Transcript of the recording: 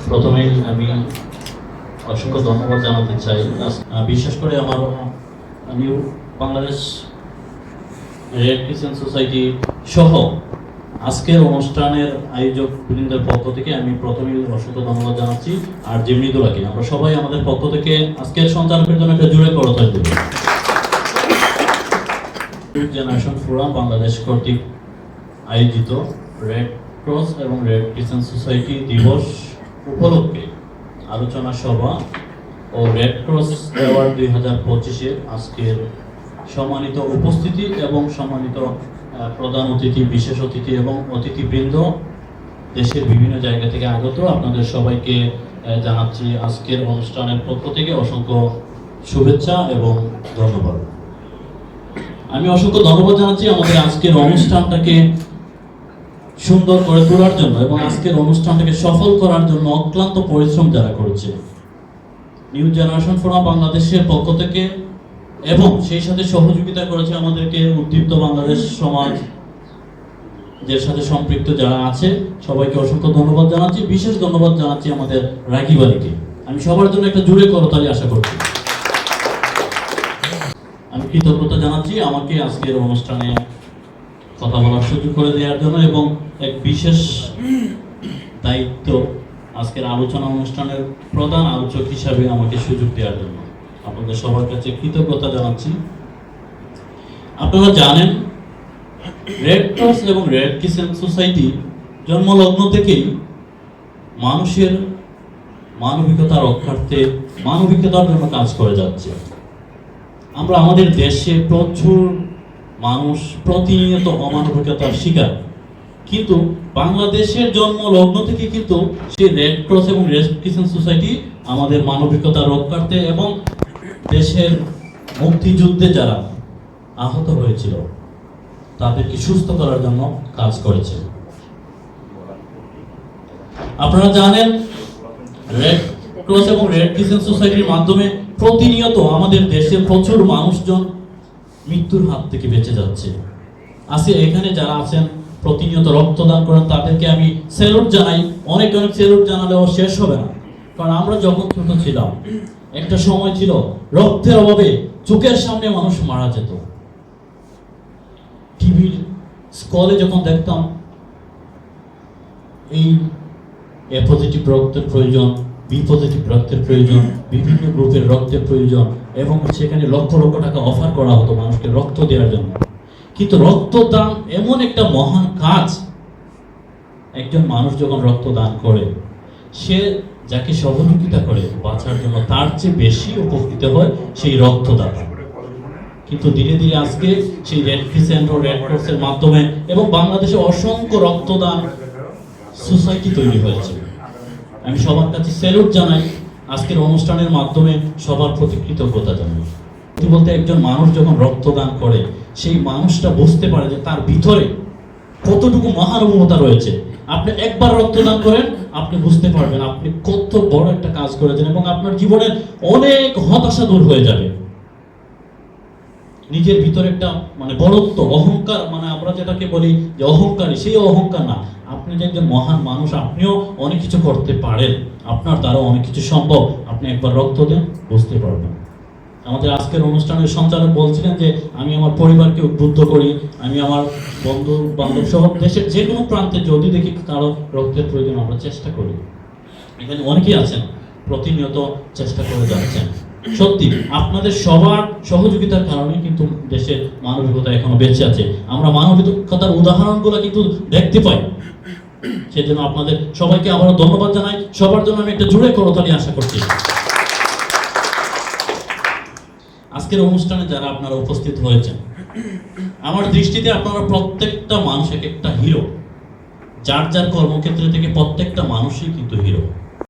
প্রথমেই আমি অসংখ্য ধন্যবাদ জানাতে চাই। বিশেষ করে আমার new Bangladesh red crescent society সহ আজকের অনুষ্ঠানের আয়োজক বৃন্দের পক্ষ থেকে আমি প্রথমেই অসংখ্য ধন্যবাদ জানাচ্ছি। আর যে মৃদুলাকে আমরা সবাই আমাদের পক্ষ থেকে আজকের সঞ্চালকের জন্য একটা জোরে করতালি দেব। জেনারেশন ফোরাম বাংলাদেশ কর্তৃক আয়োজিত রেড ক্রস এবং রেড ক্রিসেন্ট সোসাইটি দিবস উপলক্ষে আলোচনা সভা ও রেড ক্রস অ্যাওয়ার্ড 2025-এর আজকের সম্মানিত উপস্থিতি এবং সম্মানিত প্রধান অতিথি, বিশেষ অতিথি এবং অতিথিবৃন্দ, দেশের বিভিন্ন জায়গা থেকে আগত আপনাদের সবাইকে জানাচ্ছি আজকের অনুষ্ঠানের পক্ষ থেকে অসংখ্য শুভেচ্ছা এবং ধন্যবাদ। আমি অসংখ্য ধন্যবাদ জানাচ্ছি আমাদের আজকের অনুষ্ঠানটাকে সুন্দর করে তোলার জন্য এবং আজকের অনুষ্ঠানটাকে সফল করার জন্য অক্লান্ত পরিশ্রম যারা করেছে নিউ জেনারেশন ফোরাম বাংলাদেশের পক্ষ থেকে, এবং সেই সাথে সহযোগিতা করেছে আমাদেরকে উদ্দীপ্ত বাংলাদেশ সমাজ যার সাথে সম্পৃক্ত যারা আছে সবাইকে অসংখ্য ধন্যবাদ জানাচ্ছি। বিশেষ ধন্যবাদ জানাচ্ছি আমাদের রাগিব আলীকে। আমি সবার জন্য একটা জোরে করতালি আশা করছি। আমি কৃতজ্ঞতা জানাচ্ছি আমাকে আজকের অনুষ্ঠানে কথা বলার সুযোগ করে দেওয়ার জন্য এবং এক বিশেষ দায়িত্ব আজকের আলোচনা অনুষ্ঠানের প্রধান আলোচক হিসাবে আমাকে সুযোগ দেওয়ার জন্য আপনাদের সবার কাছে কৃতজ্ঞতা জানাচ্ছি। আপনারা জানেন রেড ক্রস এবং রেড ক্রিসেন্ট সোসাইটি জন্মলগ্ন থেকেই মানুষের মানবিকতা রক্ষার্থে মানবিকতার জন্য কাজ করে যাচ্ছে। আমরা আমাদের দেশে প্রচুর মানুষ প্রতিনিয়ত অমানবিকতার শিকার, কিন্তু বাংলাদেশের জন্ম লগ্ন থেকে কিন্তু সেই রেড ক্রস এবং রেড ক্রিসেন্ট সোসাইটি আমাদের মানবিকতা রক্ষার্থে এবং দেশের মুক্তিযুদ্ধে যারা আহত হয়েছিল তাদেরকে সুস্থ করার জন্য কাজ করেছে। আপনারা জানেন রেড ক্রস এবং রেড ক্রিসেন্ট সোসাইটির মাধ্যমে প্রতিনিয়ত আমাদের দেশে প্রচুর মানুষজন মৃত্যুর হাত থেকে বেঁচে যাচ্ছে। আজকে এখানে যারা আছেন প্রতিনিয়ত রক্তদান করেন তাদেরকে আমি স্যালুট জানাই। অনেক অনেক স্যালুট জানালেও শেষ হবে না, কারণ আমরা যখন ছোট ছিলাম একটা সময় ছিল রক্তের অভাবে চোখের সামনে মানুষ মারা যেত। টিভির স্কলে যখন দেখতাম এই এ পজিটিভ রক্তের প্রয়োজন, বি পজিটিভ রক্তের প্রয়োজন, বিভিন্ন গ্রুপের রক্তের প্রয়োজন, এবং সেখানে লক্ষ লক্ষ টাকা অফার করা হতো মানুষকে রক্ত দেওয়ার জন্য। কিন্তু রক্তদান এমন একটা মহান কাজ, একজন মানুষ যখন রক্তদান করে সে যাকে সহযোগিতা করে বাঁচার জন্য তার চেয়ে বেশি উপকৃত হয় সেই রক্তদাতা। কিন্তু ধীরে ধীরে আজকে সেই রেড ক্রিসেন্ট ও রেড ক্রসের মাধ্যমে এবং বাংলাদেশে অসংখ্য রক্তদান সোসাইটি তৈরি হয়েছে। আমি সবার কাছে স্যালুট জানাই, আজকের অনুষ্ঠানের মাধ্যমে সবার প্রতি কৃতজ্ঞতা জানাই। বলতে একজন মানুষ যখন রক্তদান করে সেই মানুষটা বুঝতে পারে যে তার ভিতরে কতটুকু মহানুভবতা রয়েছে। আপনি একবার রক্তদান করেন, আপনি বুঝতে পারবেন আপনি কত বড় একটা কাজ করেছেন এবং আপনার জীবনের অনেক হতাশা দূর হয়ে যাবে। নিজের ভিতরে একটা বড়ত্ব, অহংকার, আমরা যেটাকে বলি যে অহংকারী, সেই অহংকার না। আপনি যে একজন মহান মানুষ, আপনিও অনেক কিছু করতে পারেন, আপনার দ্বারা অনেক কিছু সম্ভব। আপনি একবার রক্ত দেন, বুঝতে পারবেন। আমাদের আজকের অনুষ্ঠানের সঞ্চালক বলছিলেন যে আমি আমার পরিবারকে উদ্বুদ্ধ করি, আমি আমার বন্ধু বান্ধব সহ দেশের যে কোনো প্রান্তে যদি দেখি কারো রক্তের প্রয়োজন আমরা চেষ্টা করি। এখানে অনেকেই আছেন প্রতিনিয়ত চেষ্টা করে যাচ্ছেন। সত্যি আপনাদের সবার সহযোগিতার কারণে কিন্তু দেশের মানবিকতা এখনো বেঁচে আছে। আমরা মানবিকতার উদাহরণগুলো কিন্তু দেখতে পাই। সেজন্য আপনাদের সবাইকে আবারও ধন্যবাদ জানাই। সবার জন্য আমি একটা জোরে করতালি আশা করছি। আজকের অনুষ্ঠানে যারা আপনারা উপস্থিত হয়েছেন, আমার দৃষ্টিতে আপনারা প্রত্যেকটা মানুষ এক একটা হিরো। যার যার কর্মক্ষেত্রে থেকে প্রত্যেকটা মানুষই কিন্তু হিরো।